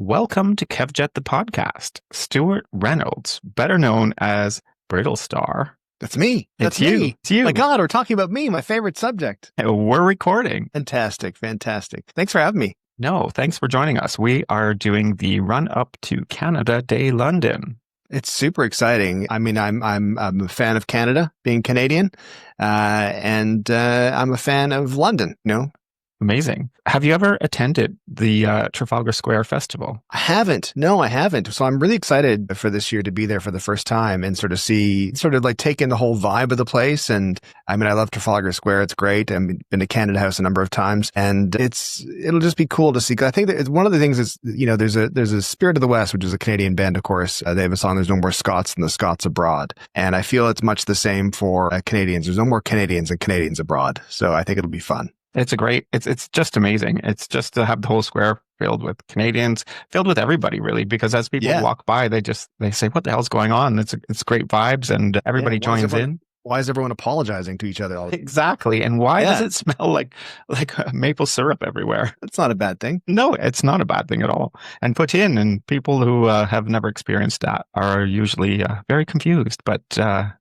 Welcome to Kevjet the podcast. Stuart Reynolds, better known as Brittlestar. That's me. It's you. It's you. My God, we're talking about me, my favorite subject. We're recording. Fantastic. Thanks for having me. No, thanks for joining us. We are doing the run up to Canada Day London. It's super exciting. I mean, I'm a fan of Canada, being Canadian, and I'm a fan of London. Amazing. Have you ever attended the Trafalgar Square Festival? I haven't. No, I haven't. So I'm really excited for this year to be there for the first time and sort of take in the whole vibe of the place. And I mean, I love Trafalgar Square. It's great. I've been to Canada House a number of times, and it'll just be cool to see. 'Cause I think that one of the things is, there's a Spirit of the West, which is a Canadian band, of course. They have a song, "There's no more Scots than the Scots abroad." And I feel it's much the same for Canadians. There's no more Canadians than Canadians abroad. So I think it'll be fun. It's just amazing. It's just to have the whole square filled with Canadians, filled with everybody, really, because as people walk by, they say, "What the hell's going on?" It's great vibes, and everybody joins in. Why is everyone apologizing to each other all the time? Exactly. And why does it smell like maple syrup everywhere? It's not a bad thing. No, it's not a bad thing at all. And poutine, and people who have never experienced that are usually very confused, but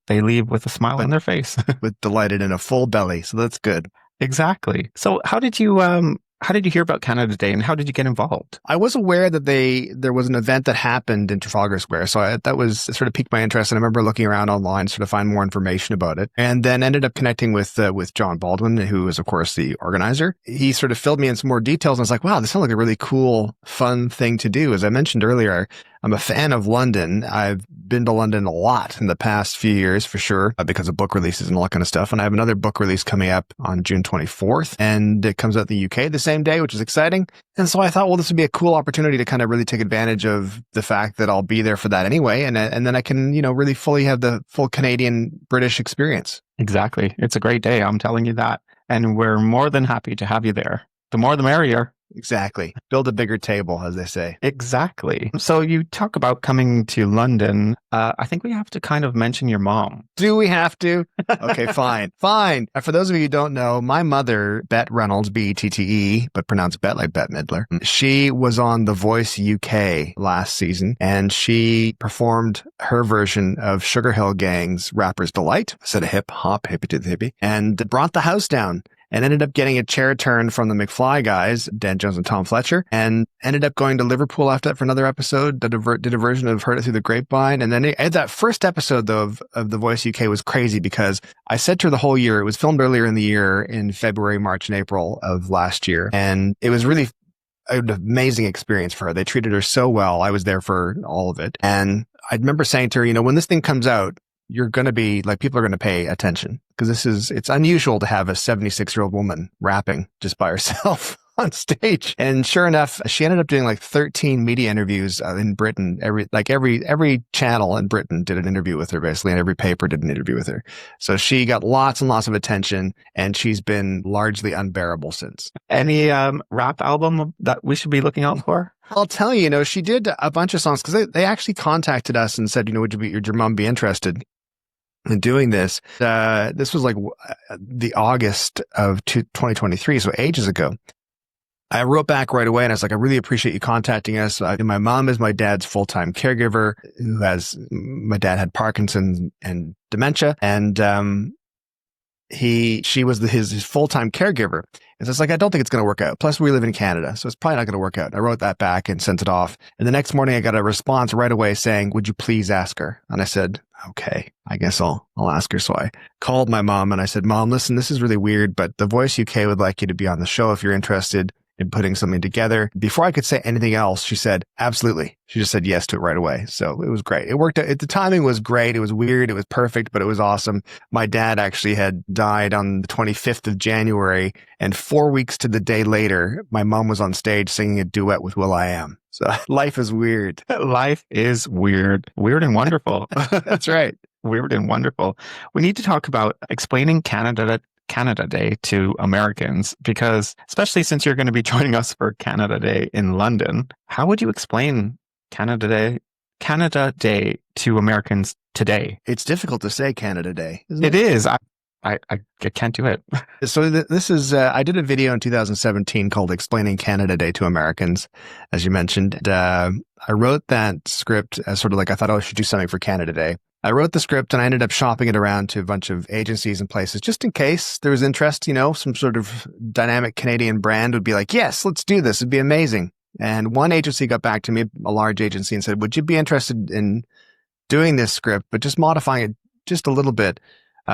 they leave with a smile on their face. With delighted in a full belly. So that's good. Exactly. So how did you hear about Canada Day, and how did you get involved? I was aware that there was an event that happened in Trafalgar Square. So that was sort of piqued my interest. And I remember looking around online to sort of find more information about it, and then ended up connecting with John Baldwin, who is, of course, the organizer. He sort of filled me in some more details. And I was like, wow, this sounds like a really cool, fun thing to do. As I mentioned earlier, I'm a fan of London. I've been to London a lot in the past few years, for sure, because of book releases and all that kind of stuff. And I have another book release coming up on June 24th, and it comes out in the UK the same day, which is exciting. And so I thought, well, this would be a cool opportunity to kind of really take advantage of the fact that I'll be there for that anyway. And then I can, really fully have the full Canadian British experience. Exactly. It's a great day. I'm telling you that. And we're more than happy to have you there. The more, the merrier. Exactly. Build a bigger table, as they say. Exactly. So you talk about coming to London. I think we have to kind of mention your mom. Do we have to? Okay, fine. For those of you who don't know, my mother, Bet Reynolds, Bette, but pronounced Bet like Bette Midler. She was on The Voice UK last season, and she performed her version of Sugar Hill Gang's Rapper's Delight, instead of hip hop, hippie to the hippie, and brought the house down. And ended up getting a chair turn from the McFly guys, Dan Jones and Tom Fletcher, and ended up going to Liverpool after that for another episode, did a version of Heard It Through the Grapevine. And then that first episode, though, of The Voice UK was crazy, because I said to her the whole year, it was filmed earlier in the year in February, March, and April of last year. And it was really an amazing experience for her. They treated her so well. I was there for all of it. And I remember saying to her, when this thing comes out, you're going to be like, people are going to pay attention, because it's unusual to have a 76-year-old woman rapping just by herself on stage. And sure enough, she ended up doing like 13 media interviews in Britain. Every channel in Britain did an interview with her, basically, and every paper did an interview with her. So she got lots and lots of attention, and she's been largely unbearable since. Any rap album that we should be looking out for? I'll tell you, she did a bunch of songs, because they actually contacted us and said, would your mom be interested in doing this? This was like the August of 2023, so ages ago. I wrote back right away, and I was like, I really appreciate you contacting us. My mom is my dad's full-time caregiver, my dad had Parkinson's and dementia, and she was his full-time caregiver. And so it's like, I don't think it's going to work out. Plus, we live in Canada, so it's probably not going to work out. I wrote that back and sent it off. And the next morning, I got a response right away saying, would you please ask her? And I said, okay, I guess I'll ask her. So I called my mom and I said, Mom, listen, this is really weird, but The Voice UK would like you to be on the show if you're interested in putting something together. Before I could say anything else, she said, absolutely. She just said yes to it right away. So it was great. It worked out. The timing was great. It was weird. It was perfect, but it was awesome. My dad actually had died on the 25th of January, and 4 weeks to the day later, my mom was on stage singing a duet with will.i.am. So life is weird. Life is weird. Weird and wonderful. That's right. Weird and wonderful. We need to talk about explaining Canada Day to Americans, because especially since you're going to be joining us for Canada Day in London, how would you explain Canada Day to Americans today? It's difficult to say Canada Day, isn't it? It is. I can't do it. So this is, I did a video in 2017 called Explaining Canada Day to Americans, as you mentioned. And, I wrote that script as sort of like, I thought, oh, I should do something for Canada Day. I wrote the script and I ended up shopping it around to a bunch of agencies and places just in case there was interest, some sort of dynamic Canadian brand would be like, yes, let's do this. It'd be amazing. And one agency got back to me, a large agency, and said, would you be interested in doing this script, but just modifying it just a little bit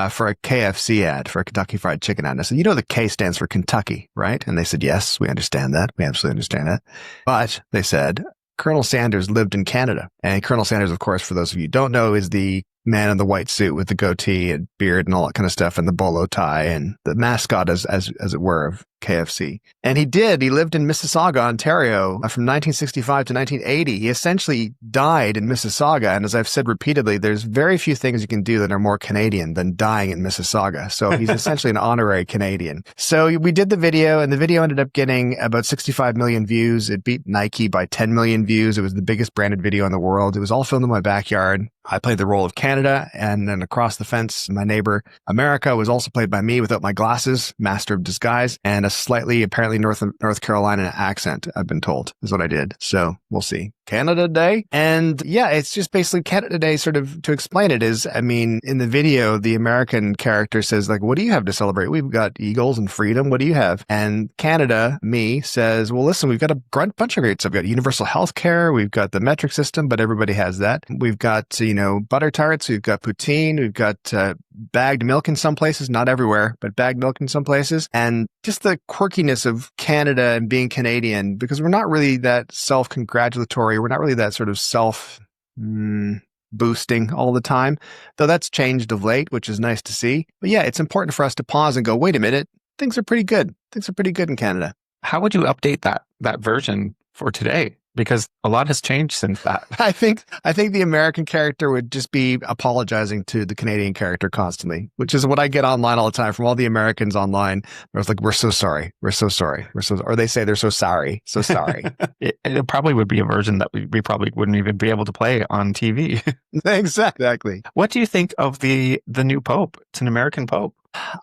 for a KFC ad, for a Kentucky Fried Chicken ad? And I said, the K stands for Kentucky, right? And they said, yes, we understand that. We absolutely understand that. But they said, Colonel Sanders lived in Canada. And Colonel Sanders, of course, for those of you who don't know, is the man in the white suit with the goatee and beard and all that kind of stuff and the bolo tie and the mascot, as it were, of KFC. And he lived in Mississauga, Ontario from 1965 to 1980. He essentially died in Mississauga. And as I've said repeatedly, there's very few things you can do that are more Canadian than dying in Mississauga. So he's essentially an honorary Canadian. So we did the video, and the video ended up getting about 65 million views. It beat Nike by 10 million views. It was the biggest branded video in the world. It was all filmed in my backyard. I played the role of Canada, and then across the fence, my neighbor America was also played by me without my glasses, master of disguise, and a slightly, apparently North Carolina accent, I've been told, is what I did. So we'll see. Canada Day. And yeah, it's just basically Canada Day. Sort of to explain it is, I mean, in the video, the American character says, like, what do you have to celebrate? We've got eagles and freedom. What do you have? And Canada, me, says, well, listen, we've got a bunch of great stuff. We've got universal health care. We've got the metric system, but everybody has that. We've got, butter tarts. We've got poutine. We've got bagged milk in some places, not everywhere, but bagged milk in some places. And just the quirkiness of Canada and being Canadian, because we're not really that self-congratulatory. We're not really that sort of boosting all the time, though that's changed of late, which is nice to see. But yeah, it's important for us to pause and go, wait a minute, things are pretty good. Things are pretty good in Canada. How would you update that version for today? Because a lot has changed since that. I think the American character would just be apologizing to the Canadian character constantly, which is what I get online all the time from all the Americans online. Where it's like, we're so sorry. We're so sorry. Or they say they're so sorry. So sorry. It probably would be a version that we probably wouldn't even be able to play on TV. Exactly. What do you think of the new Pope? It's an American Pope.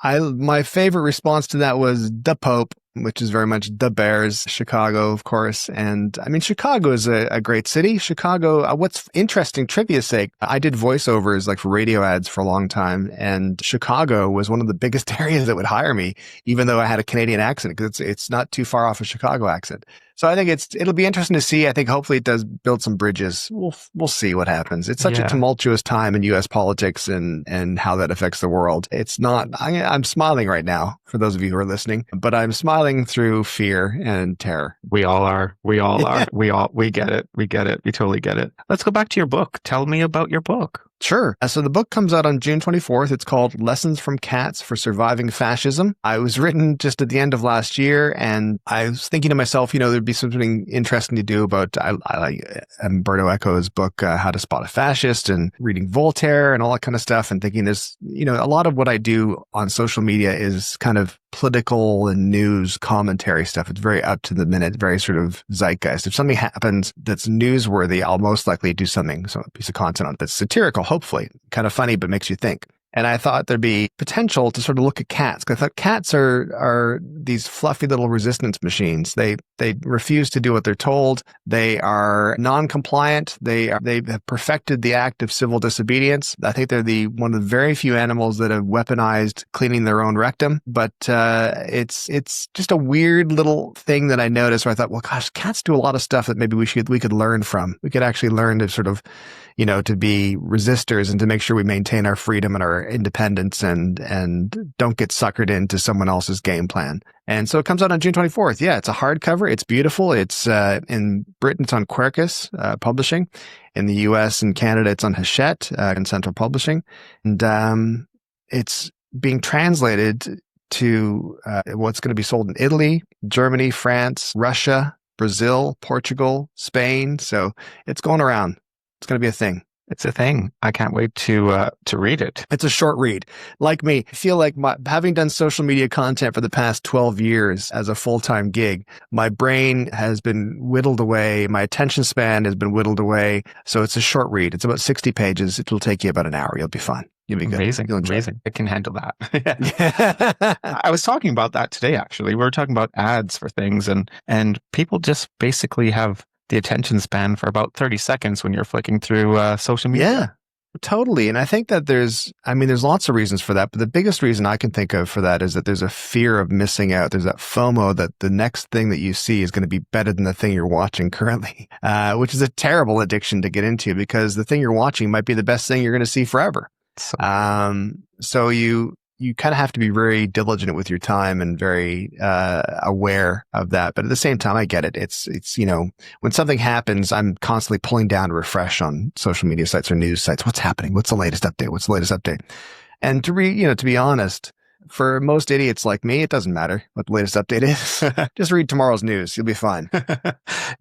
My favorite response to that was the Pope, which is very much the Bears, Chicago, of course. And I mean, Chicago is a great city. Chicago, what's interesting, trivia's sake, I did voiceovers like for radio ads for a long time. And Chicago was one of the biggest areas that would hire me, even though I had a Canadian accent, because it's not too far off a Chicago accent. So I think it'll be interesting to see. I think hopefully it does build some bridges. We'll see what happens. It's such a tumultuous time in U.S. politics and how that affects the world. It's not, I'm smiling right now for those of you who are listening, but I'm smiling through fear and terror. We all are. We get it. We get it. We totally get it. Let's go back to your book. Tell me about your book. Sure. So the book comes out on June 24th. It's called Lessons from Cats for Surviving Fascism. I was written just at the end of last year, and I was thinking to myself, there'd be something interesting to do about, I like Umberto Eco's book, How to Spot a Fascist, and reading Voltaire and all that kind of stuff, and thinking there's, a lot of what I do on social media is kind of political and news commentary stuff. It's very up to the minute, very sort of zeitgeist. If something happens that's newsworthy, I'll most likely do something, so a piece of content on it that's satirical, hopefully, kind of funny, but makes you think. And I thought there'd be potential to sort of look at cats, because I thought cats are these fluffy little resistance machines. They refuse to do what they're told. They are non-compliant. They have perfected the act of civil disobedience. I think they're one of the very few animals that have weaponized cleaning their own rectum. But it's just a weird little thing that I noticed where I thought, well, gosh, cats do a lot of stuff that maybe we could learn from. We could actually learn to sort of, to be resistors and to make sure we maintain our freedom and our independence and don't get suckered into someone else's game plan. And so it comes out on June 24th. Yeah, it's a hardcover. It's beautiful. It's in Britain, it's on Quercus Publishing. In the US and Canada, it's on Hachette and Central Publishing. And it's being translated to what's going to be sold in Italy, Germany, France, Russia, Brazil, Portugal, Spain. So it's going around. It's going to be a thing. It's a thing. I can't wait to read it. It's a short read. Like me, I feel like having done social media content for the past 12 years as a full-time gig, my brain has been whittled away. My attention span has been whittled away. So it's a short read. It's about 60 pages. It'll take you about an hour. You'll be fine. You'll be good. Amazing. You'll enjoy it. Amazing. It can handle that. I was talking about that today, actually. We were talking about ads for things, and people just basically have the attention span for about 30 seconds when you're flicking through social media. Yeah, totally. And I think that there's lots of reasons for that, but the biggest reason I can think of for that is that there's a fear of missing out. There's that FOMO that the next thing that you see is going to be better than the thing you're watching currently, which is a terrible addiction to get into because the thing you're watching might be the best thing you're going to see forever. So you kind of have to be very diligent with your time and very aware of that. But at the same time, I get it. It's when something happens, I'm constantly pulling down to refresh on social media sites or news sites. What's happening? What's the latest update? What's the latest update? And to be honest, for most idiots like me, it doesn't matter what the latest update is. Just read tomorrow's news. You'll be fine.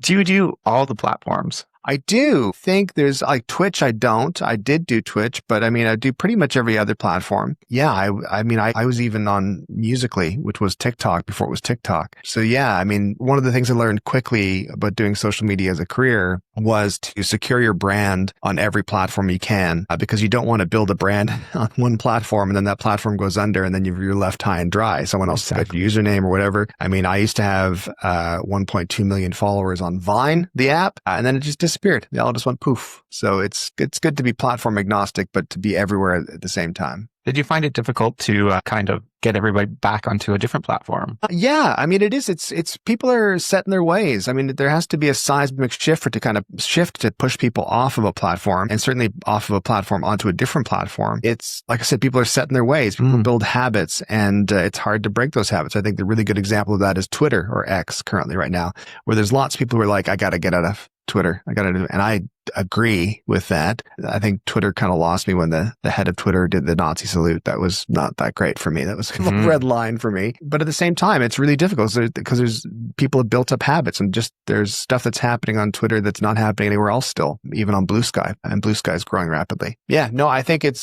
Do you do all the platforms? I do think there's like Twitch. I don't. I did do Twitch, but I do pretty much every other platform. Yeah. I was even on Musical.ly, which was TikTok before it was TikTok. So yeah, one of the things I learned quickly about doing social media as a career was to secure your brand on every platform you can, because you don't want to build a brand on one platform and then that platform goes under and then you're left high and dry. Someone else got your username or whatever. I used to have 1.2 million followers on Vine, the app, and then it just disappeared. They all just went poof. So it's good to be platform agnostic, but to be everywhere at the same time. Did you find it difficult to kind of get everybody back onto a different platform? Yeah, it is. It's people are set in their ways. There has to be a seismic shift to push people off of a platform, and certainly off of a platform onto a different platform. It's like I said, people are set in their ways. People build habits, and it's hard to break those habits. I think the really good example of that is Twitter, or X currently right now, where there's lots of people who are like, I got to get out of Twitter. And I agree with that. I think Twitter kind of lost me when the head of Twitter did the Nazi salute. That was not that great for me. That was a red line for me. But at the same time, it's really difficult because there's people have built up habits, and just there's stuff that's happening on Twitter that's not happening anywhere else still, even on Blue Sky, and Blue Sky is growing rapidly. Yeah, no, I think it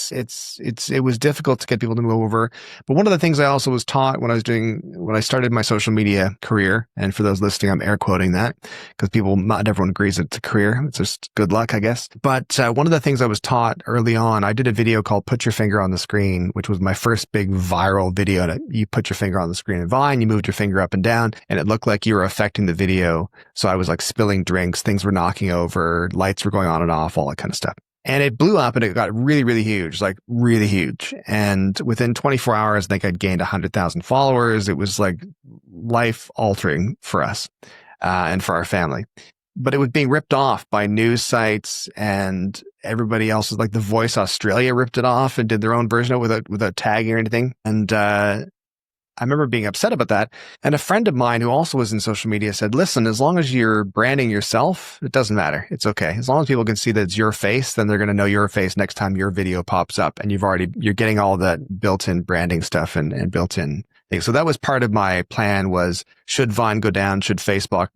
was difficult to get people to move over. But one of the things I also was taught when I started my social media career, and for those listening, I'm air quoting that because not everyone agrees it's a career. It's just good luck, I guess. But one of the things I was taught early on, I did a video called Put Your Finger on the Screen, which was my first big viral video. You put your finger on the screen in Vine, you moved your finger up and down, and it looked like you were affecting the video. So I was like spilling drinks, things were knocking over, lights were going on and off, all that kind of stuff. And it blew up and it got really, really huge, like really huge. And within 24 hours, I think I'd gained 100,000 followers. It was like life altering for us and for our family. But it was being ripped off by news sites, and everybody else was like The Voice Australia ripped it off and did their own version of it without tagging or anything. And I remember being upset about that. And a friend of mine who also was in social media said, listen, as long as you're branding yourself, it doesn't matter. It's okay. As long as people can see that it's your face, then they're going to know your face next time your video pops up. And you're getting all that built-in branding stuff and built-in things. So that was part of my plan was, should Vine go down, should Facebook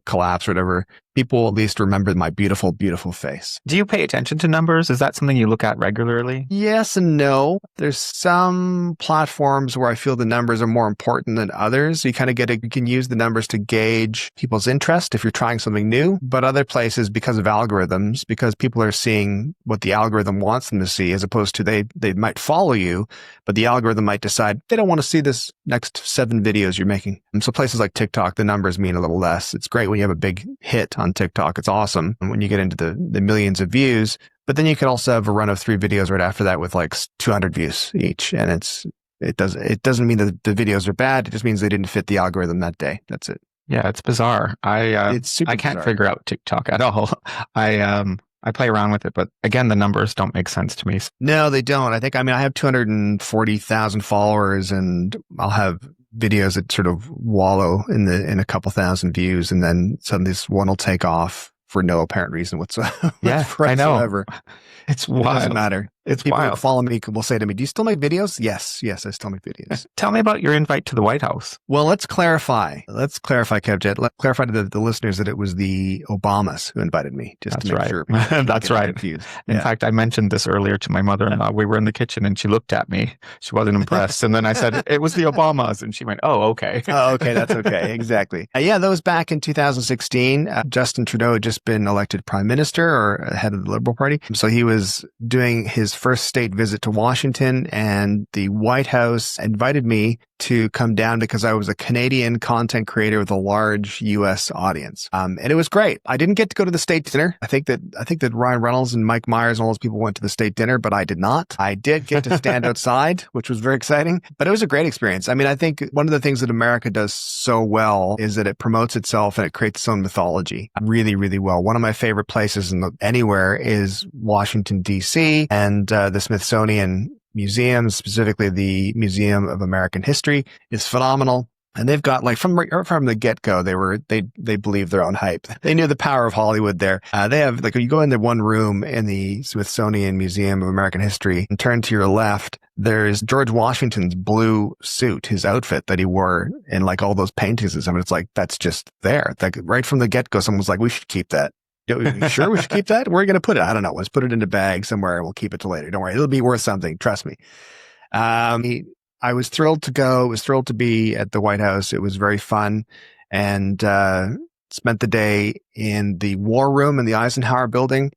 collapse or whatever, people at least remember my beautiful, beautiful face. Do you pay attention to numbers? Is that something you look at regularly? Yes and no. There's some platforms where I feel the numbers are more important than others. You kind of you can use the numbers to gauge people's interest if you're trying something new. But other places, because of algorithms, because people are seeing what the algorithm wants them to see, as opposed to they might follow you, but the algorithm might decide they don't want to see this next 7 videos you're making. And so places like TikTok, the numbers mean a little less. It's great when you have a big hit on TikTok. It's awesome when you get into the millions of views, but then you can also have a run of 3 videos right after that with like 200 views each. And it doesn't mean that the videos are bad. It just means they didn't fit the algorithm that day. That's it. Yeah, it's bizarre. I can't bizarre. Figure out TikTok at all. I play around with it, but again, the numbers don't make sense to me. No, they don't. I have 240,000 followers, and I'll have videos that sort of wallow in a couple thousand views, and then suddenly this one will take off for no apparent reason whatsoever. Yeah, I know. It's wild. It doesn't matter. It's People wild. Who follow me will say to me, do you still make videos? Yes, I still make videos. Tell me about your invite to the White House. Well, let's clarify, Kevjet. Let's clarify to the listeners that it was the Obamas who invited me, just to make sure. That's right. Confused. In fact, I mentioned this earlier to my mother-in-law. We were in the kitchen and she looked at me. She wasn't impressed. And then I said, it was the Obamas. And she went, oh, okay. Oh, okay. That's okay. Exactly. Yeah, that was back in 2016. Justin Trudeau had just been elected prime minister or head of the Liberal Party. So he was doing his his first state visit to Washington, and the White House invited me to come down because I was a Canadian content creator with a large U.S. audience. And it was great. I didn't get to go to the state dinner. I think that Ryan Reynolds and Mike Myers and all those people went to the state dinner, but I did not. I did get to stand outside, which was very exciting, but it was a great experience. I mean, I think one of the things that America does so well is that it promotes itself and it creates its own mythology really, really well. One of my favorite places anywhere is Washington, D.C. and the Smithsonian Museum, specifically the Museum of American History, is phenomenal. And they've got from the get-go, they believed their own hype. They knew the power of Hollywood there. They have when you go into one room in the Smithsonian Museum of American History and turn to your left, there's George Washington's blue suit, his outfit that he wore in all those paintings and stuff. And it's that's just there. Right from the get-go, someone was like, we should keep that. You sure we should keep that? Where are you going to put it? I don't know. Let's put it in a bag somewhere and we'll keep it till later. Don't worry. It'll be worth something. Trust me. I was thrilled to go. I was thrilled to be at the White House. It was very fun, and spent the day in the War Room in the Eisenhower Building,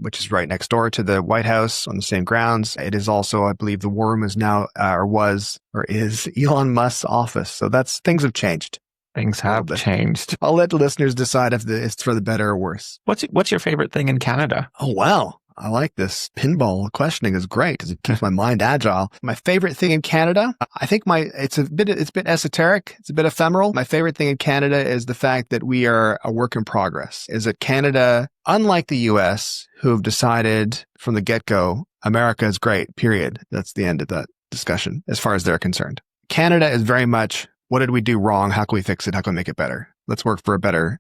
which is right next door to the White House on the same grounds. It is also, I believe, the War Room is now is Elon Musk's office. So things have changed. Things have changed. I'll let the listeners decide if it's for the better or worse. What's your favorite thing in Canada? Oh, wow. I like this. Pinball questioning is great because it keeps my mind agile. My favorite thing in Canada, I think it's a bit esoteric. It's a bit ephemeral. My favorite thing in Canada is the fact that we are a work in progress. Is that Canada, unlike the US, who have decided from the get-go, America is great, period. That's the end of that discussion as far as they're concerned. Canada is very much, what did we do wrong? How can we fix it? How can we make it better? Let's work for a better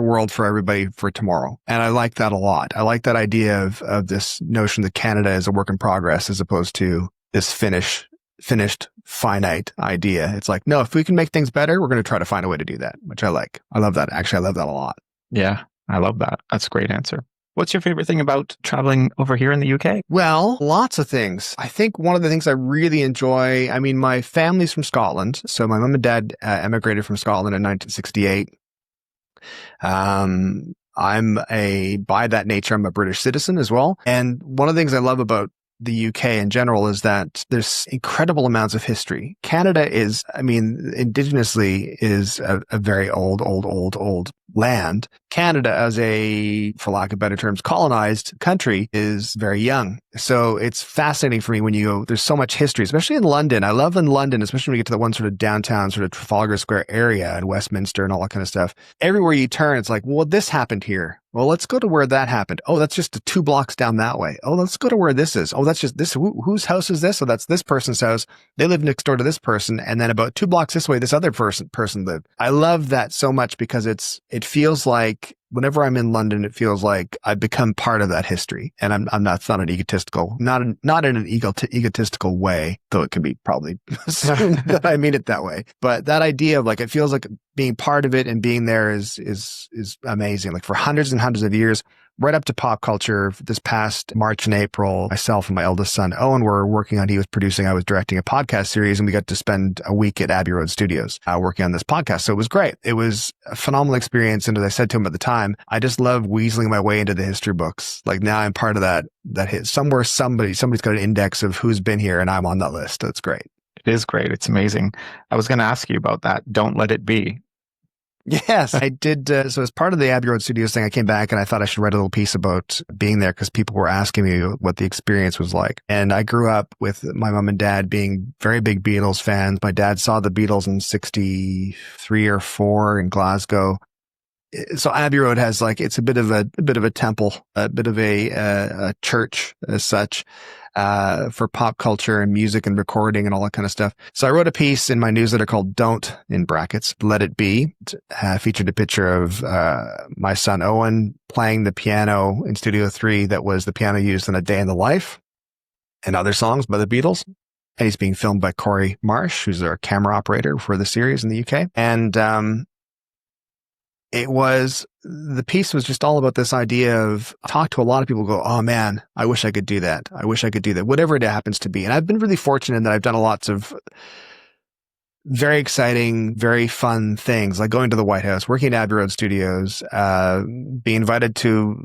world for everybody for tomorrow. And I like that a lot. I like that idea of this notion that Canada is a work in progress as opposed to this finished, finite idea. It's no, if we can make things better, we're going to try to find a way to do that, which I like. I love that. Actually, I love that a lot. Yeah, I love that. That's a great answer. What's your favorite thing about traveling over here in the UK? Well, lots of things. I think one of the things I really enjoy, my family's from Scotland. So my mom and dad emigrated from Scotland in 1968. By that nature, I'm a British citizen as well. And one of the things I love about the UK in general is that there's incredible amounts of history. Canada is, indigenously is a very old land. Canada, as for lack of better terms, colonized country, is very young. So it's fascinating for me when you go, there's so much history, especially in London. I love in London, especially when you get to the one sort of downtown, sort of Trafalgar Square area and Westminster and all that kind of stuff. Everywhere you turn, it's well, this happened here. Well, let's go to where that happened. Oh, that's just 2 blocks down that way. Oh, let's go to where this is. Oh, that's just this. Whose house is this? Oh, that's this person's house. They live next door to this person. And then about 2 blocks this way, this other person lived. I love that so much because it feels like whenever I'm in London, it feels like I've become part of that history. And I'm not, it's not an egotistical, not in an egotistical way, though it can be probably assumed that I mean it that way. But that idea of it feels like being part of it and being there is amazing. For hundreds and hundreds of years, right up to pop culture. This past March and April, myself and my eldest son, Owen, were working on, he was producing, I was directing a podcast series, and we got to spend a week at Abbey Road Studios working on this podcast. So it was great. It was a phenomenal experience. And as I said to him at the time, I just love weaseling my way into the history books. Now I'm part of that hit. Somewhere somebody's got an index of who's been here and I'm on that list. That's great. It is great. It's amazing. I was going to ask you about that. Don't let it be. Yes, I did. So as part of the Abbey Road Studios thing, I came back and I thought I should write a little piece about being there because people were asking me what the experience was like. And I grew up with my mom and dad being very big Beatles fans. My dad saw the Beatles in 63 or 4 in Glasgow. So Abbey Road has it's a bit of a temple, a bit of a church as such. For pop culture and music and recording and all that kind of stuff. So I wrote a piece in my newsletter called Don't, in brackets, Let It Be. Featured a picture of my son Owen playing the piano in Studio 3 that was the piano used in A Day in the Life and other songs by the Beatles. And he's being filmed by Corey Marsh, who's our camera operator for the series in the UK. And the piece was just all about this idea of talk to a lot of people go, oh man, I wish I could do that. I wish I could do that, whatever it happens to be. And I've been really fortunate in that I've done lots of very exciting, very fun things, like going to the White House, working at Abbey Road Studios, being invited to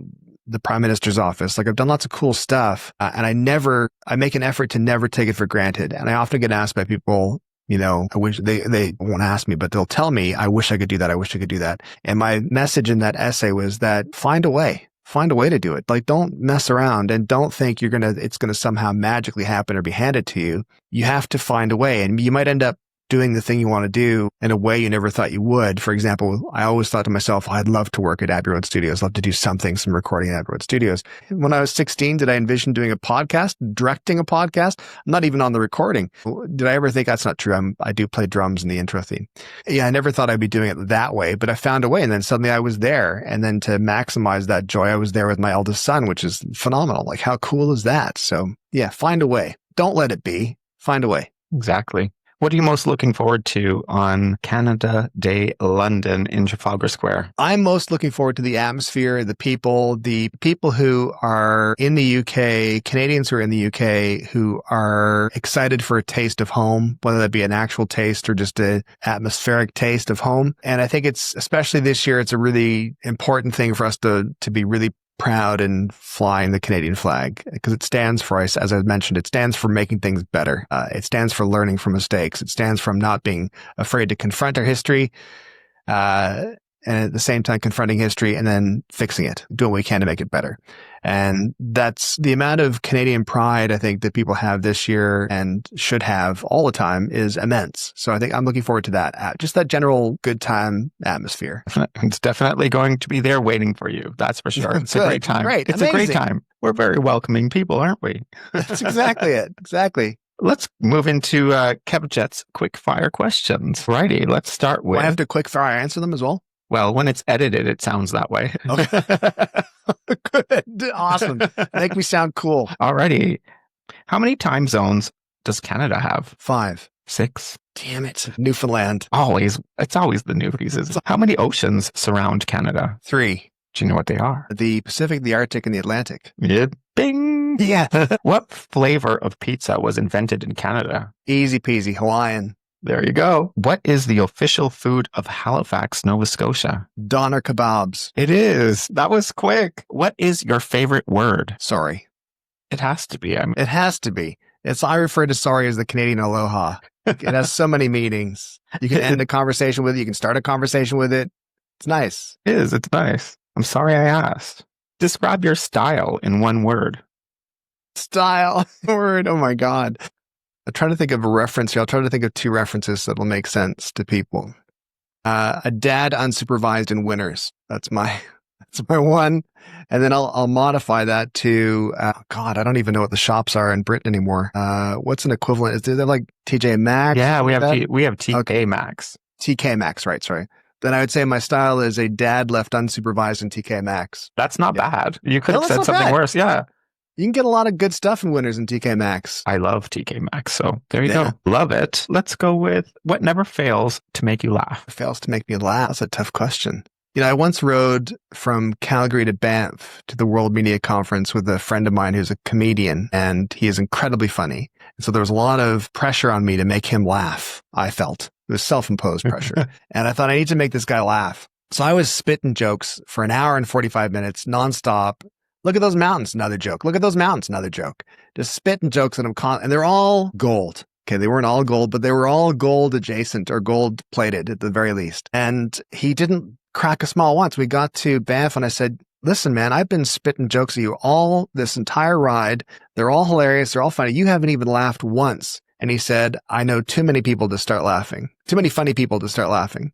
the prime minister's office. Like I've done lots of cool stuff, and I make an effort to never take it for granted. And I often get asked by people, I wish they won't ask me, but they'll tell me, I wish I could do that. I wish I could do that. And my message in that essay was that find a way to do it. Like don't mess around and don't think it's going to somehow magically happen or be handed to you. You have to find a way, and you might end up doing the thing you want to do in a way you never thought you would. For example, I always thought to myself, I'd love to work at Abbey Road Studios, love to do some recording at Abbey Road Studios. When I was 16, did I envision doing a podcast, directing a podcast? I'm not even on the recording. Did I ever think that's not true? I do play drums in the intro theme. Yeah, I never thought I'd be doing it that way, but I found a way, and then suddenly I was there. And then to maximize that joy, I was there with my eldest son, which is phenomenal. Like how cool is that? So yeah, find a way. Don't let it be. Find a way. Exactly. What are you most looking forward to on Canada Day London in Trafalgar Square? I'm most looking forward to the atmosphere, the people who are in the UK, Canadians who are in the UK who are excited for a taste of home, whether that be an actual taste or just an atmospheric taste of home. And I think especially this year, it's a really important thing for us to be really proud and flying the Canadian flag, because it stands for, as I mentioned, it stands for making things better. It stands for learning from mistakes. It stands for not being afraid to confront our history, and at the same time confronting history and then fixing it, doing what we can to make it better. And that's the amount of Canadian pride I think that people have this year and should have all the time is immense. So I think I'm looking forward to that. Just that general good time atmosphere. It's definitely going to be there waiting for you. That's for sure. It's a great time. Great. It's Amazing. a great time. We're very welcoming people, aren't we? That's exactly it. Exactly. Let's move into Kevjet's quick fire questions. Righty. Let's start with. Do I have to quick fire answer them as well? Well, when it's edited, it sounds that way. Okay. Good. Awesome. Make me sound cool. Alrighty. How many time zones does Canada have? 5. 6. Damn it. Newfoundland. Always. It's always the Newfies. How many oceans surround Canada? 3. Do you know what they are? The Pacific, the Arctic, and the Atlantic. Yeah. Bing. Yeah. What flavor of pizza was invented in Canada? Easy peasy. Hawaiian. There you go. What is the official food of Halifax, Nova Scotia? Doner kebabs. It is. That was quick. What is your favorite word? Sorry. It has to be. It has to be. I refer to sorry as the Canadian aloha. It has so many meanings. You can end a conversation with it. You can start a conversation with it. It's nice. It is. It's nice. I'm sorry I asked. Describe your style in one word. Style. Word. Oh my God. I'm trying to think of a reference here. I'll try to think of 2 references that'll make sense to people. A dad unsupervised in winters. That's my one. And then I'll modify that to, God, I don't even know what the shops are in Britain anymore. What's an equivalent? Is there like TJ Maxx? Yeah, we have TK Okay. Maxx. TK Maxx, right? Sorry. Then I would say my style is a dad left unsupervised in TK Maxx. That's not bad. You could have No, said that's not something bad. worse. Yeah. You can get a lot of good stuff in winters in TK Maxx. I love TK Maxx. So there you Yeah. go. Love it. Let's go with what never fails to make you laugh. It fails to make me laugh. That's a tough question. I once rode from Calgary to Banff to the World Media Conference with a friend of mine who's a comedian, and he is incredibly funny. So there was a lot of pressure on me to make him laugh, I felt. It was self-imposed pressure. And I thought, I need to make this guy laugh. So I was spitting jokes for an hour and 45 minutes nonstop. Look at those mountains, another joke. Look at those mountains, another joke. Just spitting jokes and and they're all gold. Okay, they weren't all gold, but they were all gold adjacent or gold plated at the very least. And he didn't crack a smile once. We got to Banff and I said, listen, man, I've been spitting jokes at you all this entire ride. They're all hilarious. They're all funny. You haven't even laughed once. And he said, I know too many people to start laughing. Too many funny people to start laughing.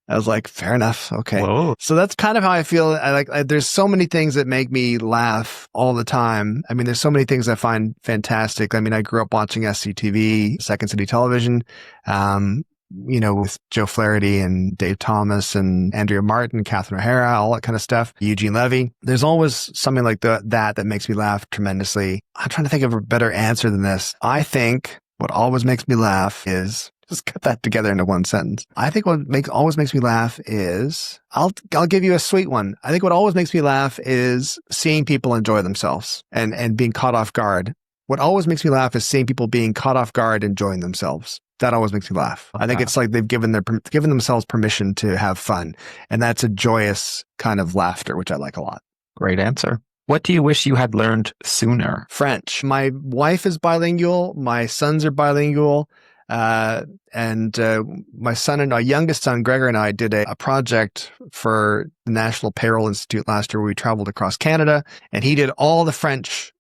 I was like, fair enough. Okay. Whoa. So that's kind of how I feel. There's so many things that make me laugh all the time. I mean, there's so many things I find fantastic. I mean, I grew up watching SCTV, Second City Television, with Joe Flaherty and Dave Thomas and Andrea Martin, Catherine O'Hara, all that kind of stuff. Eugene Levy. There's always something like that makes me laugh tremendously. I'm trying to think of a better answer than this. I think what always makes me laugh is, just cut that together into one sentence. I think what always makes me laugh is, I'll give you a sweet one. I think what always makes me laugh is seeing people enjoy themselves and being caught off guard. What always makes me laugh is seeing people being caught off guard, enjoying themselves. That always makes me laugh. I think it's like they've given themselves permission to have fun. And that's a joyous kind of laughter, which I like a lot. Great answer. What do you wish you had learned sooner? French. My wife is bilingual. My sons are bilingual. And my son and our youngest son, Gregor, and I did a project for the National Payroll Institute last year where we traveled across Canada, and he did all the French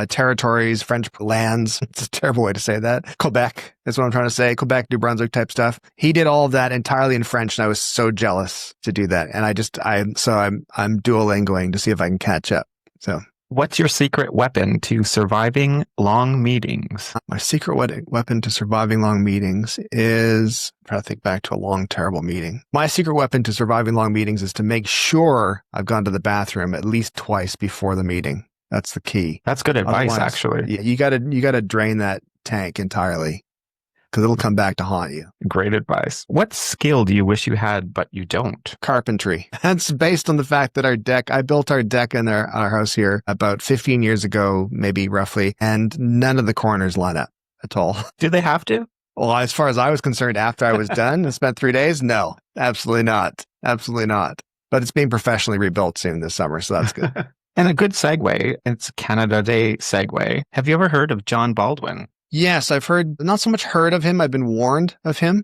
territories, French lands. It's a terrible way to say that. Quebec is what I'm trying to say. Quebec, New Brunswick type stuff. He did all of that entirely in French, and I was so jealous to do that. And I'm Duolingoing to see if I can catch up. So, what's your secret weapon to surviving long meetings? My secret weapon to surviving long meetings is, I'm trying to think back to a long, terrible meeting. My secret weapon to surviving long meetings is to make sure I've gone to the bathroom at least twice before the meeting. That's the key. That's good advice, Otherwise, actually. Yeah, you gotta drain that tank entirely because it'll come back to haunt you. Great advice. What skill do you wish you had, but you don't? Carpentry. That's based on the fact that I built our deck in our house here about 15 years ago, maybe roughly, and none of the corners line up at all. Do they have to? Well, as far as I was concerned, after I was done and spent 3 days, no, absolutely not. Absolutely not. But it's being professionally rebuilt soon this summer, so that's good. And a good segue, it's Canada Day segue. Have you ever heard of John Baldwin? Yes, I've not so much heard of him. I've been warned of him.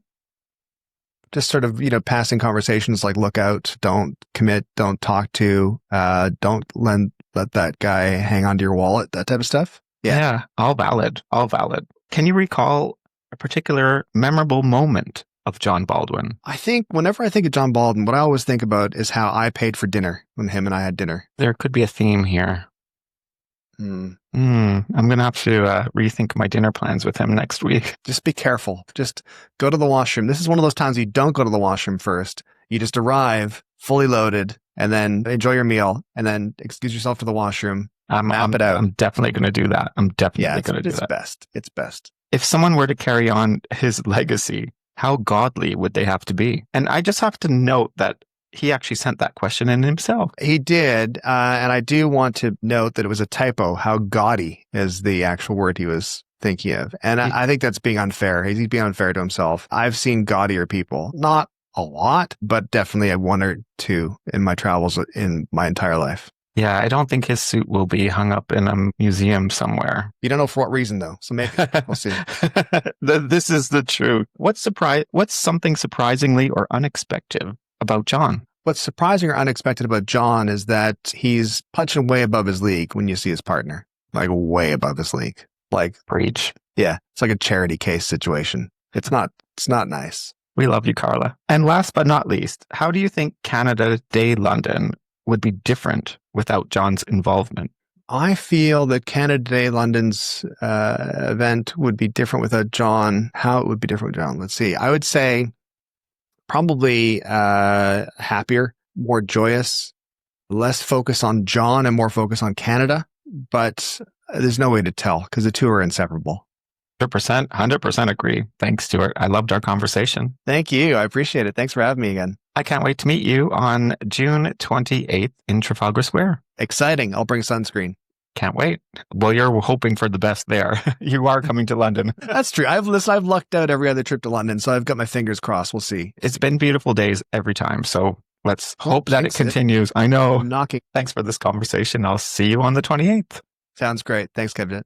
Just sort of, passing conversations like look out, don't commit, don't talk to, don't let that guy hang onto your wallet, that type of stuff. Yeah, all valid, all valid. Can you recall a particular memorable moment of John Baldwin? I think whenever I think of John Baldwin, what I always think about is how I paid for dinner when him and I had dinner. There could be a theme here. I'm going to have to rethink my dinner plans with him next week. Just be careful. Just go to the washroom. This is one of those times you don't go to the washroom first. You just arrive fully loaded and then enjoy your meal and then excuse yourself to the washroom. Map it out. I'm definitely going to do that. I'm definitely going to do that. It's best. It's best. If someone were to carry on his legacy, how godly would they have to be? And I just have to note that he actually sent that question in himself. He did. And I do want to note that it was a typo. How gaudy is the actual word he was thinking of. And I think that's being unfair. He's being unfair to himself. I've seen gaudier people. Not a lot, but definitely one or two in my travels in my entire life. Yeah, I don't think his suit will be hung up in a museum somewhere. You don't know for what reason, though. So maybe we'll see. This is the truth. What's something surprisingly or unexpected about John? What's surprising or unexpected about John is that he's punching way above his league when you see his partner, like way above his league. Like preach. Yeah, it's like a charity case situation. It's not nice. We love you, Carla. And last but not least, how do you think Canada Day London would be different without John's involvement? I feel that Canada Day London's event would be different without John. How it would be different with John? Let's see. I would say probably happier, more joyous, less focus on John and more focus on Canada. But there's no way to tell because the two are inseparable. 100% agree. Thanks, Stuart. I loved our conversation. Thank you. I appreciate it. Thanks for having me again. I can't wait to meet you on June 28th in Trafalgar Square. Exciting. I'll bring sunscreen. Can't wait. Well, you're hoping for the best there. You are coming to London. That's true. I've lucked out every other trip to London, so I've got my fingers crossed. We'll see. It's been beautiful days every time, so let's hope that it continues. I know. I'm knocking. Thanks for this conversation. I'll see you on the 28th. Sounds great. Thanks, Kevjet.